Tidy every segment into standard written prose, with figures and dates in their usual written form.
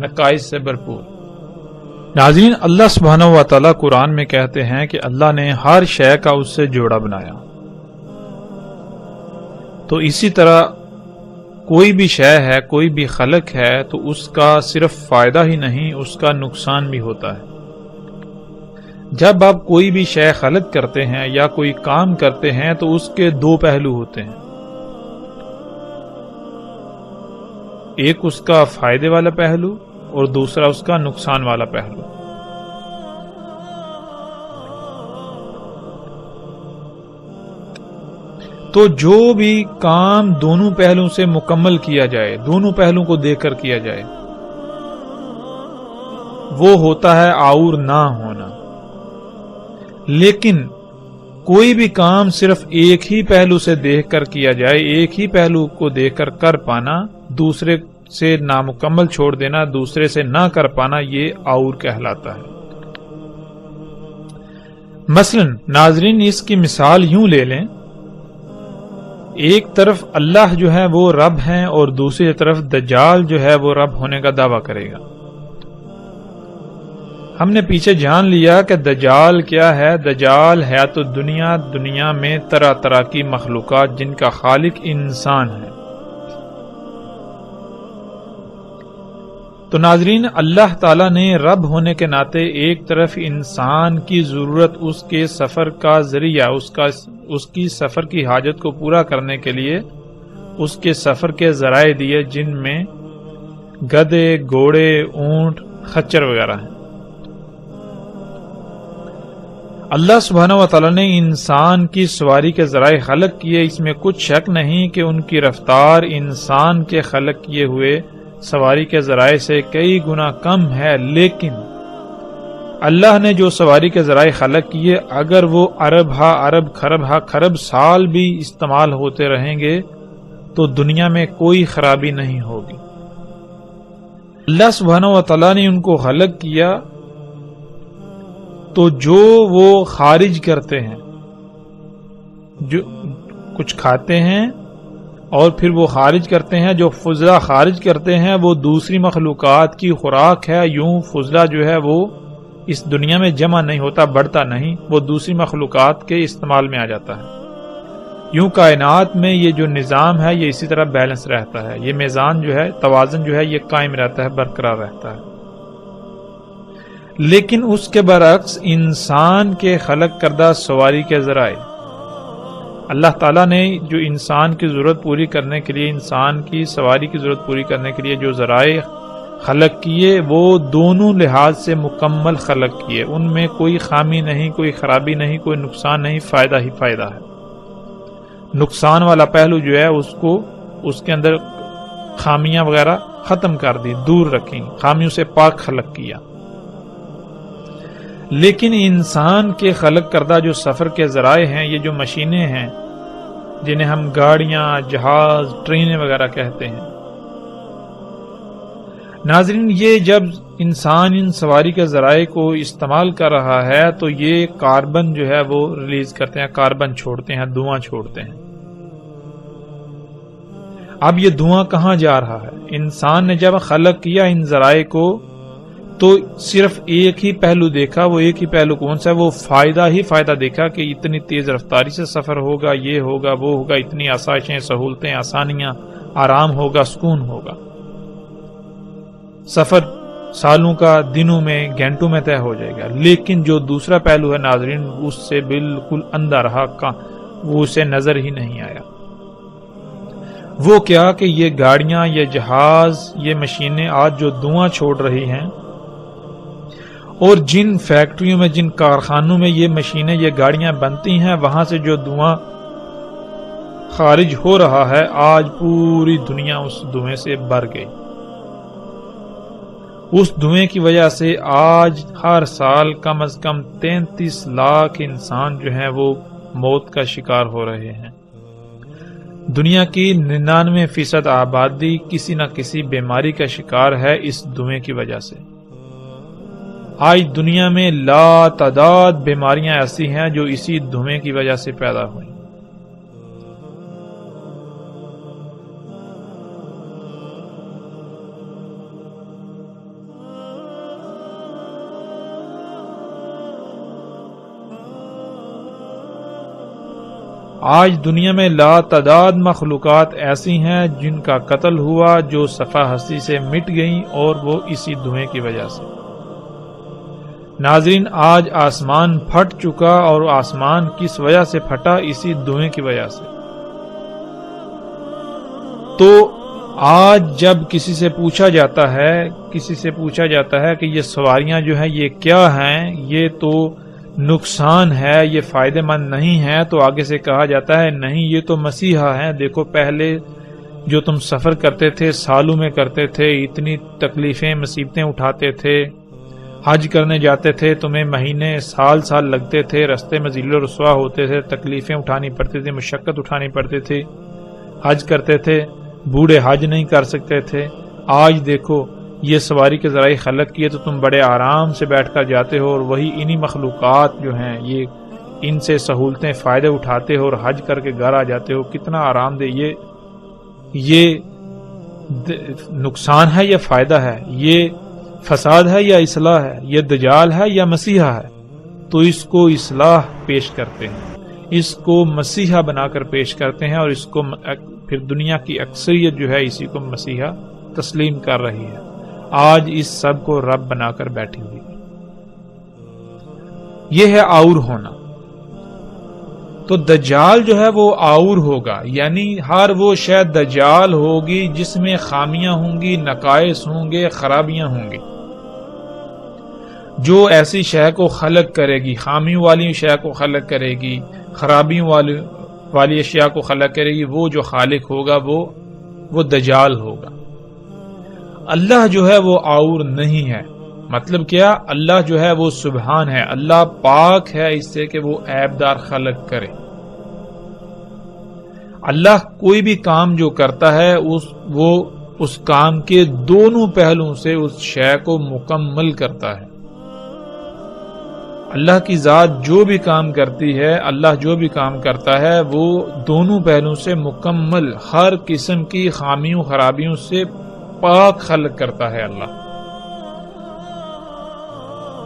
نقائص سے بھرپور۔ ناظرین، اللہ سبحانہ و تعالیٰ قرآن میں کہتے ہیں کہ اللہ نے ہر شے کا اس سے جوڑا بنایا، تو اسی طرح کوئی بھی شے ہے، کوئی بھی خلق ہے، تو اس کا صرف فائدہ ہی نہیں، اس کا نقصان بھی ہوتا ہے۔ جب آپ کوئی بھی شے خلق کرتے ہیں یا کوئی کام کرتے ہیں تو اس کے دو پہلو ہوتے ہیں، ایک اس کا فائدے والا پہلو اور دوسرا اس کا نقصان والا پہلو۔ تو جو بھی کام دونوں پہلوؤں سے مکمل کیا جائے، دونوں پہلوؤں کو دیکھ کر کیا جائے، وہ ہوتا ہے اور نہ ہونا۔ لیکن کوئی بھی کام صرف ایک ہی پہلو سے دیکھ کر کیا جائے، ایک ہی پہلو کو دیکھ کر پانا، دوسرے سے نامکمل چھوڑ دینا، دوسرے سے نہ کر پانا، یہ اور کہلاتا ہے۔ مثلا ناظرین، اس کی مثال یوں لے لیں، ایک طرف اللہ جو ہے وہ رب ہیں اور دوسری طرف دجال جو ہے وہ رب ہونے کا دعویٰ کرے گا۔ ہم نے پیچھے جان لیا کہ دجال کیا ہے۔ دجال ہے تو دنیا میں طرح طرح کی مخلوقات جن کا خالق انسان ہے۔ تو ناظرین، اللہ تعالیٰ نے رب ہونے کے ناطے ایک طرف انسان کی ضرورت، اس کے سفر کا ذریعہ، اس کی سفر کی حاجت کو پورا کرنے کے لیے اس کے سفر کے ذرائع دیے، جن میں گدھے، گھوڑے، اونٹ، خچر وغیرہ ہیں۔ اللہ سبحانہ و تعالیٰ نے انسان کی سواری کے ذرائع خلق کیے، اس میں کچھ شک نہیں کہ ان کی رفتار انسان کے خلق کیے ہوئے سواری کے ذرائع سے کئی گنا کم ہے، لیکن اللہ نے جو سواری کے ذرائع خلق کیے، اگر وہ ارب ہا ارب، خرب ہا خرب سال بھی استعمال ہوتے رہیں گے تو دنیا میں کوئی خرابی نہیں ہوگی۔ اللہ سبحانہ و تعالیٰ نے ان کو خلق کیا تو جو وہ خارج کرتے ہیں، جو کچھ کھاتے ہیں اور پھر وہ خارج کرتے ہیں، جو فضلہ خارج کرتے ہیں وہ دوسری مخلوقات کی خوراک ہے۔ یوں فضلہ جو ہے وہ اس دنیا میں جمع نہیں ہوتا، بڑھتا نہیں، وہ دوسری مخلوقات کے استعمال میں آ جاتا ہے۔ یوں کائنات میں یہ جو نظام ہے یہ اسی طرح بیلنس رہتا ہے، یہ میزان جو ہے، توازن جو ہے یہ قائم رہتا ہے، برقرار رہتا ہے۔ لیکن اس کے برعکس انسان کے خلق کردہ سواری کے ذرائع، اللہ تعالیٰ نے جو انسان کی ضرورت پوری کرنے کے لیے، انسان کی سواری کی ضرورت پوری کرنے کے لیے جو ذرائع خلق کیے، وہ دونوں لحاظ سے مکمل خلق کیے، ان میں کوئی خامی نہیں، کوئی خرابی نہیں، کوئی نقصان نہیں، فائدہ ہی فائدہ ہے۔ نقصان والا پہلو جو ہے اس کے اندر خامیاں وغیرہ ختم کر دی، دور رکھیں، خامیوں سے پاک خلق کیا۔ لیکن انسان کے خلق کردہ جو سفر کے ذرائع ہیں، یہ جو مشینیں ہیں جنہیں ہم گاڑیاں، جہاز، ٹرینیں وغیرہ کہتے ہیں، ناظرین یہ جب انسان ان سواری کے ذرائع کو استعمال کر رہا ہے تو یہ کاربن جو ہے وہ ریلیز کرتے ہیں، کاربن چھوڑتے ہیں، دھواں چھوڑتے ہیں۔ اب یہ دھواں کہاں جا رہا ہے؟ انسان نے جب خلق کیا ان ذرائع کو تو صرف ایک ہی پہلو دیکھا، وہ ایک ہی پہلو کون سا ہے؟ وہ فائدہ ہی فائدہ دیکھا کہ اتنی تیز رفتاری سے سفر ہوگا، یہ ہوگا، وہ ہوگا، اتنی آسائشیں، سہولتیں، آسانیاں، آرام ہوگا، سکون ہوگا، سفر سالوں کا دنوں میں، گھنٹوں میں طے ہو جائے گا۔ لیکن جو دوسرا پہلو ہے ناظرین، اس سے بالکل اندھا رہا، وہ اسے نظر ہی نہیں آیا۔ وہ کیا کہ یہ گاڑیاں، یہ جہاز، یہ مشینیں آج جو دھواں چھوڑ رہی ہیں، اور جن فیکٹریوں میں، جن کارخانوں میں یہ مشینیں، یہ گاڑیاں بنتی ہیں، وہاں سے جو دھواں خارج ہو رہا ہے، آج پوری دنیا اس دھوئیں سے بھر گئی۔ اس دھوئیں کی وجہ سے آج ہر سال کم از کم 33 لاکھ انسان جو ہیں وہ موت کا شکار ہو رہے ہیں۔ دنیا کی 99% آبادی کسی نہ کسی بیماری کا شکار ہے اس دھوئیں کی وجہ سے۔ آج دنیا میں لا تعداد بیماریاں ایسی ہیں جو اسی دھوئیں کی وجہ سے پیدا ہوئیں۔ آج دنیا میں لا تعداد مخلوقات ایسی ہیں جن کا قتل ہوا، جو صفحہ ہستی سے مٹ گئیں، اور وہ اسی دھوئیں کی وجہ سے۔ ناظرین، آج آسمان پھٹ چکا، اور آسمان کس وجہ سے پھٹا؟ اسی دھوئیں کی وجہ سے۔ تو آج جب کسی سے پوچھا جاتا ہے کہ یہ سواریاں جو ہیں یہ کیا ہیں، یہ تو نقصان ہے، یہ فائدہ مند نہیں ہے، تو آگے سے کہا جاتا ہے نہیں، یہ تو مسیحا ہیں۔ دیکھو پہلے جو تم سفر کرتے تھے، سالوں میں کرتے تھے، اتنی تکلیفیں مصیبتیں اٹھاتے تھے، حج کرنے جاتے تھے، تمہیں مہینے سال لگتے تھے، رستے میں ذل و رسوا ہوتے تھے، تکلیفیں اٹھانی پڑتی تھی، مشقت اٹھانی پڑتی تھی، حج کرتے تھے، بوڑھے حج نہیں کر سکتے تھے۔ آج دیکھو یہ سواری کے ذرائع خلق کیے تو تم بڑے آرام سے بیٹھ کر جاتے ہو، اور وہی انہی مخلوقات جو ہیں یہ ان سے سہولتیں فائدے اٹھاتے ہو اور حج کر کے گھر آ جاتے ہو۔ کتنا آرام دہ! یہ نقصان ہے یا فائدہ ہے؟ یہ فساد ہے یا اصلاح ہے؟ یہ دجال ہے یا مسیحا ہے؟ تو اس کو اصلاح پیش کرتے ہیں، اس کو مسیحا بنا کر پیش کرتے ہیں، اور اس کو پھر دنیا کی اکثریت جو ہے اسی کو مسیحا تسلیم کر رہی ہے۔ آج اس سب کو رب بنا کر بیٹھی ہوئی ہے۔ یہ ہے آور ہونا۔ تو دجال جو ہے وہ آور ہوگا، یعنی ہر وہ شے دجال ہوگی جس میں خامیاں ہوں گی، نقائص ہوں گے، خرابیاں ہوں گی۔ جو ایسی شے کو خلق کرے گی، خامیوں والی شے کو خلق کرے گی، خرابیوں والی اشیاء کو خلق کرے گی، وہ جو خالق ہوگا وہ دجال ہوگا۔ اللہ جو ہے وہ آور نہیں ہے۔ مطلب کیا؟ اللہ جو ہے وہ سبحان ہے، اللہ پاک ہے اس سے کہ وہ عیبدار خلق کرے۔ اللہ کوئی بھی کام جو کرتا ہے وہ اس کام کے دونوں پہلوؤں سے اس شے کو مکمل کرتا ہے۔ اللہ کی ذات جو بھی کام کرتی ہے، اللہ جو بھی کام کرتا ہے وہ دونوں پہلوؤں سے مکمل، ہر قسم کی خامیوں خرابیوں سے پاک خلق کرتا ہے اللہ۔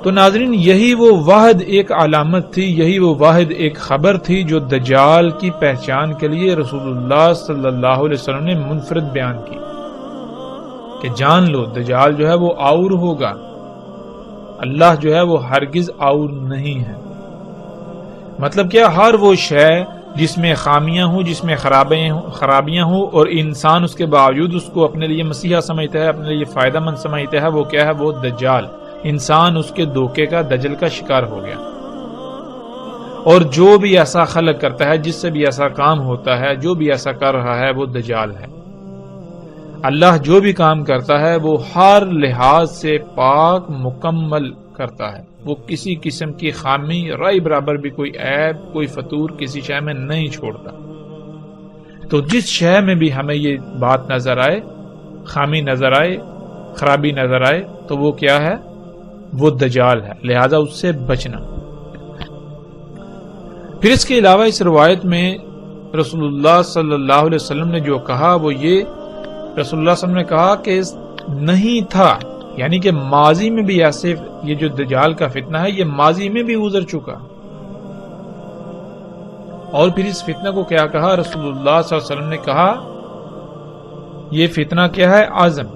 تو ناظرین، یہی وہ واحد ایک علامت تھی، یہی وہ واحد ایک خبر تھی جو دجال کی پہچان کے لیے رسول اللہ صلی اللہ علیہ وسلم نے منفرد بیان کی کہ جان لو دجال جو ہے وہ آور ہوگا، اللہ جو ہے وہ ہرگز آور نہیں ہے۔ مطلب کیا؟ ہر وہ شے جس میں خامیاں ہوں، جس میں خرابیاں ہوں، اور انسان اس کے باوجود اس کو اپنے لیے مسیحا سمجھتا ہے، اپنے لیے فائدہ مند سمجھتا ہے، وہ کیا ہے؟ وہ دجال۔ انسان اس کے دھوکے کا، دجل کا شکار ہو گیا۔ اور جو بھی ایسا خلق کرتا ہے، جس سے بھی ایسا کام ہوتا ہے، جو بھی ایسا کر رہا ہے، وہ دجال ہے۔ اللہ جو بھی کام کرتا ہے وہ ہر لحاظ سے پاک مکمل کرتا ہے، وہ کسی قسم کی خامی رائی برابر بھی کوئی عیب، کوئی فطور کسی شے میں نہیں چھوڑتا۔ تو جس شے میں بھی ہمیں یہ بات نظر آئے، خامی نظر آئے، خرابی نظر آئے، تو وہ کیا ہے؟ وہ دجال ہے، لہذا اس سے بچنا۔ پھر اس کے علاوہ اس روایت میں رسول اللہ صلی اللہ علیہ وسلم نے جو کہا وہ یہ، رسول اللہ صلی اللہ علیہ وسلم نے کہا کہ نہیں تھا، یعنی کہ ماضی میں بھی ایسے یہ جو دجال کا فتنہ ہے یہ ماضی میں بھی گزر چکا۔ اور پھر اس فتنہ کو کیا کہا رسول اللہ صلی اللہ علیہ وسلم نے؟ کہا یہ فتنہ کیا ہے؟ آزم۔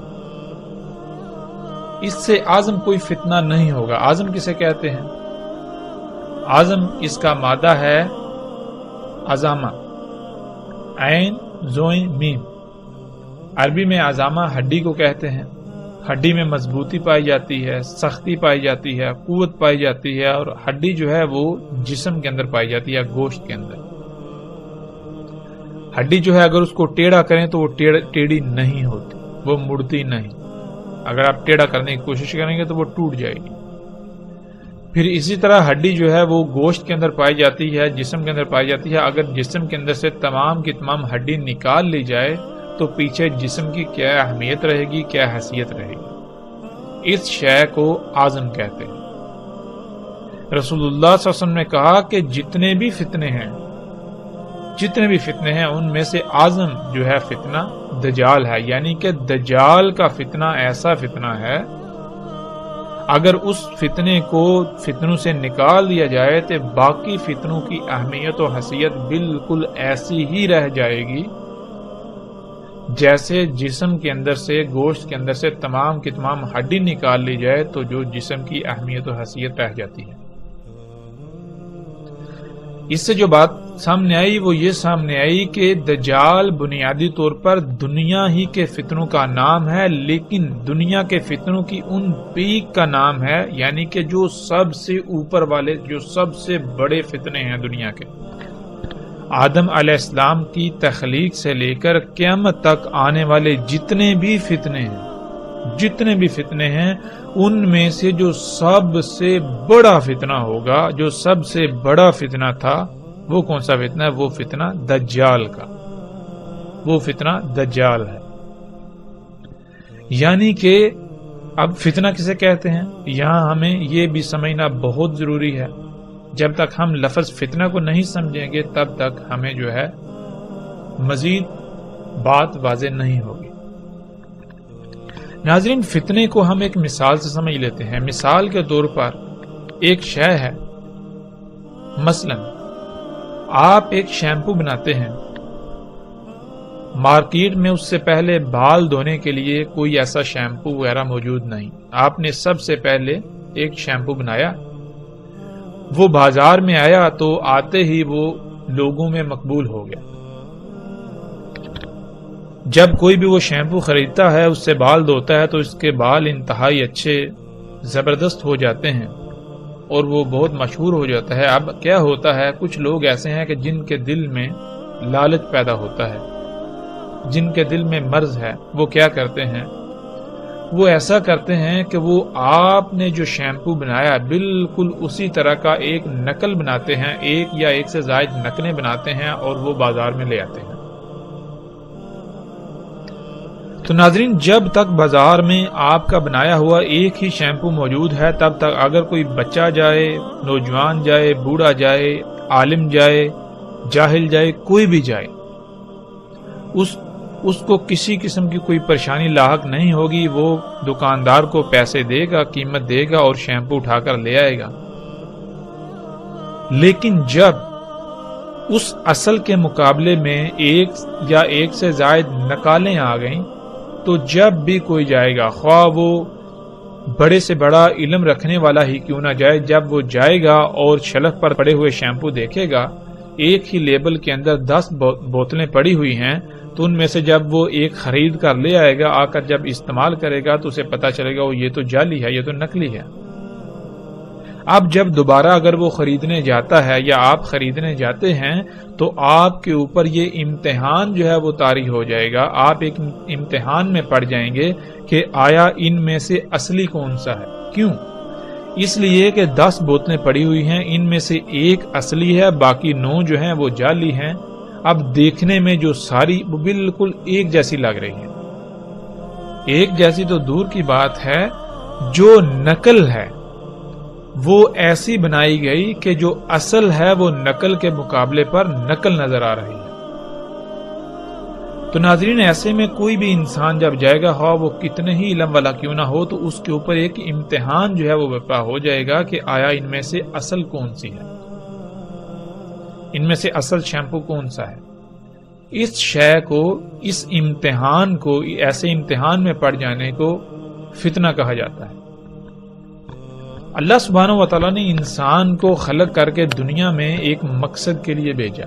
اس سے آزم کوئی فتنہ نہیں ہوگا۔ آزم کسے کہتے ہیں؟ آزم اس کا مادہ ہے عزامہ، عین زوئیں میم۔ عربی میں عزامہ ہڈی کو کہتے ہیں۔ ہڈی میں مضبوطی پائی جاتی ہے، سختی پائی جاتی ہے، قوت پائی جاتی ہے، اور ہڈی جو ہے وہ جسم کے اندر پائی جاتی ہے، گوشت کے اندر۔ ہڈی جو ہے اگر اس کو ٹیڑھا کریں تو وہ ٹیڑھی نہیں ہوتی، وہ مڑتی نہیں۔ اگر آپ ٹیڑھا کرنے کی کوشش کریں گے تو وہ ٹوٹ جائے گی۔ پھر اسی طرح ہڈی جو ہے وہ گوشت کے اندر پائی جاتی ہے، جسم کے اندر پائی جاتی ہے۔ اگر جسم کے اندر سے تمام کی تمام ہڈی نکال لی جائے تو پیچھے جسم کی کیا اہمیت رہے گی، کیا حیثیت رہے گی؟ اس شے کو آزم کہتے ہیں۔ رسول اللہ صلی اللہ علیہ وسلم نے کہا کہ جتنے بھی فتنے ہیں ان میں سے آزم جو ہے فتنہ دجال ہے، یعنی کہ دجال کا فتنہ ایسا فتنہ ہے اگر اس فتنے کو فتنوں سے نکال دیا جائے تو باقی فتنوں کی اہمیت و حیثیت بالکل ایسی ہی رہ جائے گی جیسے جسم کے اندر سے، گوشت کے اندر سے تمام کی تمام ہڈی نکال لی جائے تو جو جسم کی اہمیت و حیثیت رہ جاتی ہے۔ اس سے جو بات سامنے آئی وہ یہ سامنے آئی کہ دجال بنیادی طور پر دنیا ہی کے فتنوں کا نام ہے، لیکن دنیا کے فتنوں کی ان پیک کا نام ہے، یعنی کہ جو سب سے اوپر والے، جو سب سے بڑے فتنے ہیں دنیا کے۔ آدم علیہ السلام کی تخلیق سے لے کر قیامت تک آنے والے جتنے بھی فتنے ہیں ان میں سے جو سب سے بڑا فتنہ ہوگا، جو سب سے بڑا فتنہ تھا، وہ کون سا فتنہ ہے؟ وہ فتنہ دجال کا، وہ فتنہ دجال ہے۔ یعنی کہ اب فتنہ کسے کہتے ہیں یہاں ہمیں یہ بھی سمجھنا بہت ضروری ہے۔ جب تک ہم لفظ فتنہ کو نہیں سمجھیں گے تب تک ہمیں جو ہے مزید بات واضح نہیں ہوگی۔ ناظرین، فتنے کو ہم ایک مثال سے سمجھ لیتے ہیں۔ مثال کے طور پر ایک شے ہے، مثلا آپ ایک شیمپو بناتے ہیں، مارکیٹ میں اس سے پہلے بال دھونے کے لیے کوئی ایسا شیمپو وغیرہ موجود نہیں، آپ نے سب سے پہلے ایک شیمپو بنایا، وہ بازار میں آیا تو آتے ہی وہ لوگوں میں مقبول ہو گیا۔ جب کوئی بھی وہ شیمپو خریدتا ہے، اس سے بال دھوتا ہے تو اس کے بال انتہائی اچھے زبردست ہو جاتے ہیں اور وہ بہت مشہور ہو جاتا ہے۔ اب کیا ہوتا ہے، کچھ لوگ ایسے ہیں کہ جن کے دل میں لالچ پیدا ہوتا ہے، جن کے دل میں مرض ہے، وہ کیا کرتے ہیں، وہ ایسا کرتے ہیں کہ وہ آپ نے جو شیمپو بنایا بالکل اسی طرح کا ایک نقل بناتے ہیں، ایک یا ایک سے زائد نقلیں بناتے ہیں اور وہ بازار میں لے آتے ہیں۔ تو ناظرین، جب تک بازار میں آپ کا بنایا ہوا ایک ہی شیمپو موجود ہے تب تک اگر کوئی بچہ جائے، نوجوان جائے، بوڑھا جائے، عالم جائے، جاہل جائے، کوئی بھی جائے، اس کو کسی قسم کی کوئی پریشانی لاحق نہیں ہوگی۔ وہ دکاندار کو پیسے دے گا، قیمت دے گا اور شیمپو اٹھا کر لے آئے گا۔ لیکن جب اس اصل کے مقابلے میں ایک یا ایک سے زائد نقالیں آ گئیں تو جب بھی کوئی جائے گا، خواہ وہ بڑے سے بڑا علم رکھنے والا ہی کیوں نہ جائے، جب وہ جائے گا اور شیلف پر پڑے ہوئے شیمپو دیکھے گا، ایک ہی لیبل کے اندر 10 بوتلیں پڑی ہوئی ہیں، تو ان میں سے جب وہ ایک خرید کر لے آئے گا، آ کر جب استعمال کرے گا تو اسے پتا چلے گا وہ یہ تو جعلی ہے، یہ تو نکلی ہے۔ اب جب دوبارہ اگر وہ خریدنے جاتا ہے یا آپ خریدنے جاتے ہیں تو آپ کے اوپر یہ امتحان جو ہے وہ طاری ہو جائے گا، آپ ایک امتحان میں پڑ جائیں گے کہ آیا ان میں سے اصلی کون سا ہے۔ کیوں؟ اس لیے کہ 10 بوتلیں پڑی ہوئی ہیں، ان میں سے ایک اصلی ہے، باقی 9 جو ہیں وہ جعلی ہیں۔ اب دیکھنے میں جو ساری وہ بالکل ایک جیسی لگ رہی ہے، ایک جیسی تو دور کی بات ہے، جو نقل ہے وہ ایسی بنائی گئی کہ جو اصل ہے وہ نقل کے مقابلے پر نقل نظر آ رہی ہے۔ تو ناظرین، ایسے میں کوئی بھی انسان جب جائے گا، ہاں وہ کتنے ہی علم والا کیوں نہ ہو، تو اس کے اوپر ایک امتحان جو ہے وہ برپا ہو جائے گا کہ آیا ان میں سے اصل کون سی ہے، ان میں سے اصل شیمپو کون سا ہے۔ اس شے کو، اس امتحان کو، ایسے امتحان میں پڑ جانے کو فتنہ کہا جاتا ہے۔ اللہ سبحانہ و تعالیٰ نے انسان کو خلق کر کے دنیا میں ایک مقصد کے لیے بھیجا۔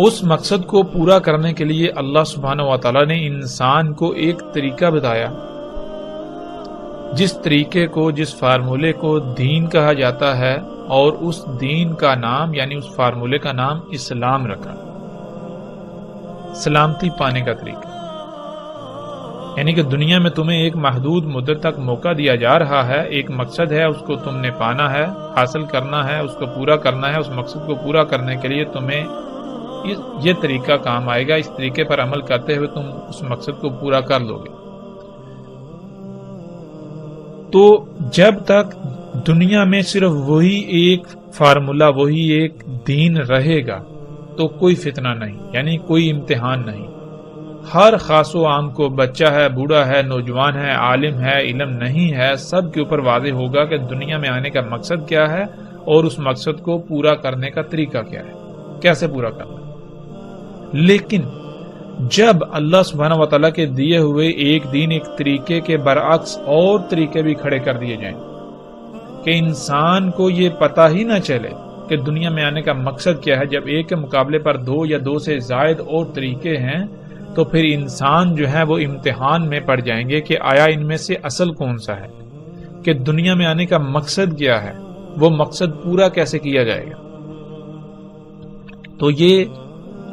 اس مقصد کو پورا کرنے کے لیے اللہ سبحانہ و تعالیٰ نے انسان کو ایک طریقہ بتایا، جس طریقے کو، جس فارمولے کو دین کہا جاتا ہے، اور اس دین کا نام یعنی اس فارمولے کا نام اسلام رکھا، سلامتی پانے کا طریقہ۔ یعنی کہ دنیا میں تمہیں ایک محدود مدت تک موقع دیا جا رہا ہے، ایک مقصد ہے، اس کو تم نے پانا ہے، حاصل کرنا ہے، اس کو پورا کرنا ہے۔ اس مقصد کو پورا کرنے کے لیے تمہیں یہ طریقہ کام آئے گا، اس طریقے پر عمل کرتے ہوئے تم اس مقصد کو پورا کر لو گے۔ تو جب تک دنیا میں صرف وہی ایک فارمولہ، وہی ایک دین رہے گا تو کوئی فتنہ نہیں، یعنی کوئی امتحان نہیں۔ ہر خاص و عام کو، بچہ ہے، بوڑھا ہے، نوجوان ہے، عالم ہے، علم نہیں ہے، سب کے اوپر واضح ہوگا کہ دنیا میں آنے کا مقصد کیا ہے اور اس مقصد کو پورا کرنے کا طریقہ کیا ہے، کیسے پورا کرنا۔ لیکن جب اللہ سبحانہ و تعالیٰ کے دیے ہوئے ایک دین، ایک طریقے کے برعکس اور طریقے بھی کھڑے کر دیے جائیں کہ انسان کو یہ پتہ ہی نہ چلے کہ دنیا میں آنے کا مقصد کیا ہے، جب ایک کے مقابلے پر 2 یا 2 سے زائد اور طریقے ہیں، تو پھر انسان جو ہے وہ امتحان میں پڑ جائیں گے کہ آیا ان میں سے اصل کون سا ہے، کہ دنیا میں آنے کا مقصد کیا ہے، وہ مقصد پورا کیسے کیا جائے گا۔ تو یہ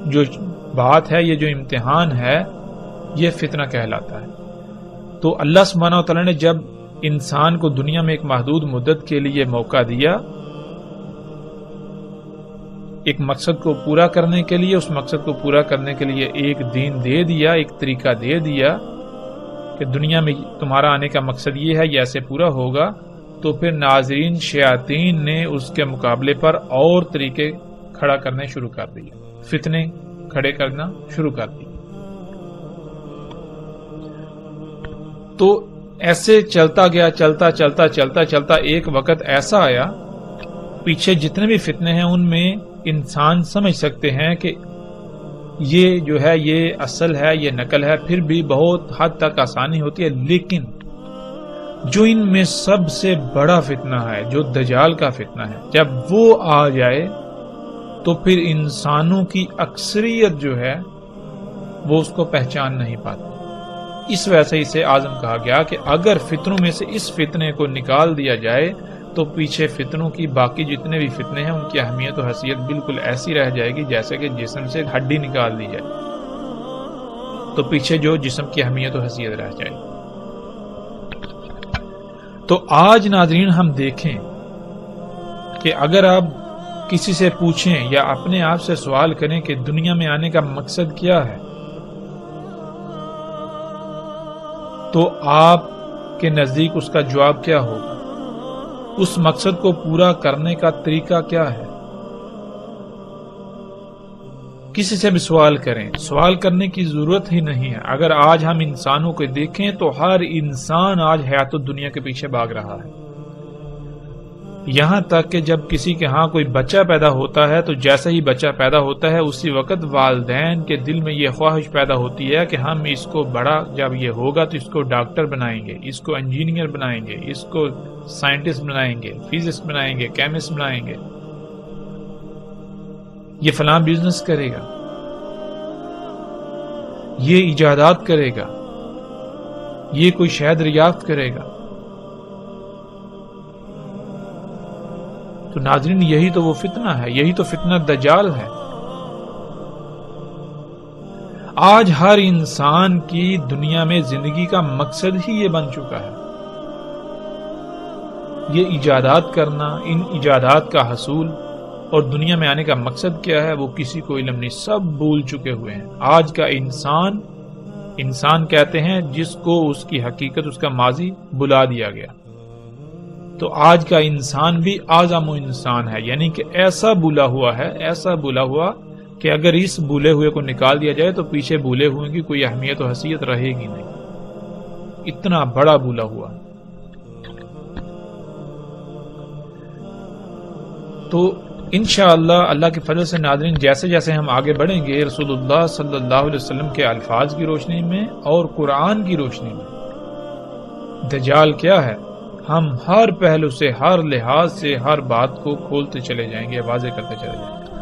جو بات ہے، یہ جو امتحان ہے، یہ فتنہ کہلاتا ہے۔ تو اللہ سبحانہ وتعالی نے جب انسان کو دنیا میں ایک محدود مدت کے لیے موقع دیا، ایک مقصد کو پورا کرنے کے لیے، اس مقصد کو پورا کرنے کے لیے ایک دین دے دیا، ایک طریقہ دے دیا کہ دنیا میں تمہارا آنے کا مقصد یہ ہے، یہ ایسے پورا ہوگا، تو پھر ناظرین شیاطین نے اس کے مقابلے پر اور طریقے کھڑا کرنے شروع کر دیے، فتنے کھڑے کرنا شروع کر دیے۔ تو ایسے چلتا گیا، چلتا ایک وقت ایسا آیا، پیچھے جتنے بھی فتنے ہیں ان میں انسان سمجھ سکتے ہیں کہ یہ جو ہے یہ اصل ہے، یہ نقل ہے، پھر بھی بہت حد تک آسانی ہوتی ہے۔ لیکن جو ان میں سب سے بڑا فتنہ ہے، جو دجال کا فتنہ ہے، جب وہ آ جائے تو پھر انسانوں کی اکثریت جو ہے وہ اس کو پہچان نہیں پاتی۔ اس وجہ سے اسے اعظم کہا گیا کہ اگر فتنوں میں سے اس فتنے کو نکال دیا جائے تو پیچھے فتنوں کی باقی جتنے بھی فتنے ہیں ان کی اہمیت و حیثیت بالکل ایسی رہ جائے گی جیسے کہ جسم سے ہڈی نکال دی جائے، تو پیچھے جو جسم کی اہمیت و حیثیت رہ جائے گی۔ تو آج ناظرین ہم دیکھیں کہ اگر آپ کسی سے پوچھیں یا اپنے آپ سے سوال کریں کہ دنیا میں آنے کا مقصد کیا ہے، تو آپ کے نزدیک اس کا جواب کیا ہوگا؟ اس مقصد کو پورا کرنے کا طریقہ کیا ہے؟ کسی سے بھی سوال کریں، سوال کرنے کی ضرورت ہی نہیں ہے۔ اگر آج ہم انسانوں کو دیکھیں تو ہر انسان آج حیات الدنیا کے پیچھے بھاگ رہا ہے۔ یہاں تک کہ جب کسی کے ہاں کوئی بچہ پیدا ہوتا ہے تو جیسے ہی بچہ پیدا ہوتا ہے اسی وقت والدین کے دل میں یہ خواہش پیدا ہوتی ہے کہ ہم اس کو بڑا جب یہ ہوگا تو اس کو ڈاکٹر بنائیں گے، اس کو انجینئر بنائیں گے، اس کو سائنٹسٹ بنائیں گے، فزسٹ بنائیں گے، کیمسٹ بنائیں گے، یہ فلاں بزنس کرے گا، یہ ایجادات کرے گا، یہ کوئی شہد دریافت کرے گا۔ تو ناظرین یہی تو وہ فتنہ ہے، یہی تو فتنہ دجال ہے۔ آج ہر انسان کی دنیا میں زندگی کا مقصد ہی یہ بن چکا ہے، یہ ایجادات کرنا، ان ایجادات کا حصول، اور دنیا میں آنے کا مقصد کیا ہے وہ کسی کو علم نہیں، سب بھول چکے ہوئے ہیں۔ آج کا انسان کہتے ہیں جس کو اس کی حقیقت، اس کا ماضی بلا دیا گیا۔ تو آج کا انسان بھی اعظم انسان ہے، یعنی کہ ایسا بھولا ہوا ہے، ایسا بھولا ہوا کہ اگر اس بھولے ہوئے کو نکال دیا جائے تو پیچھے بھولے ہوئے کی کوئی اہمیت و حیثیت رہے گی نہیں، اتنا بڑا بھولا ہوا۔ تو انشاءاللہ اللہ کے فضل سے ناظرین جیسے جیسے ہم آگے بڑھیں گے رسول اللہ صلی اللہ علیہ وسلم کے الفاظ کی روشنی میں اور قرآن کی روشنی میں دجال کیا ہے، ہم ہر پہلو سے، ہر لحاظ سے ہر بات کو کھولتے چلے جائیں گے، واضح کرتے چلے جائیں گے۔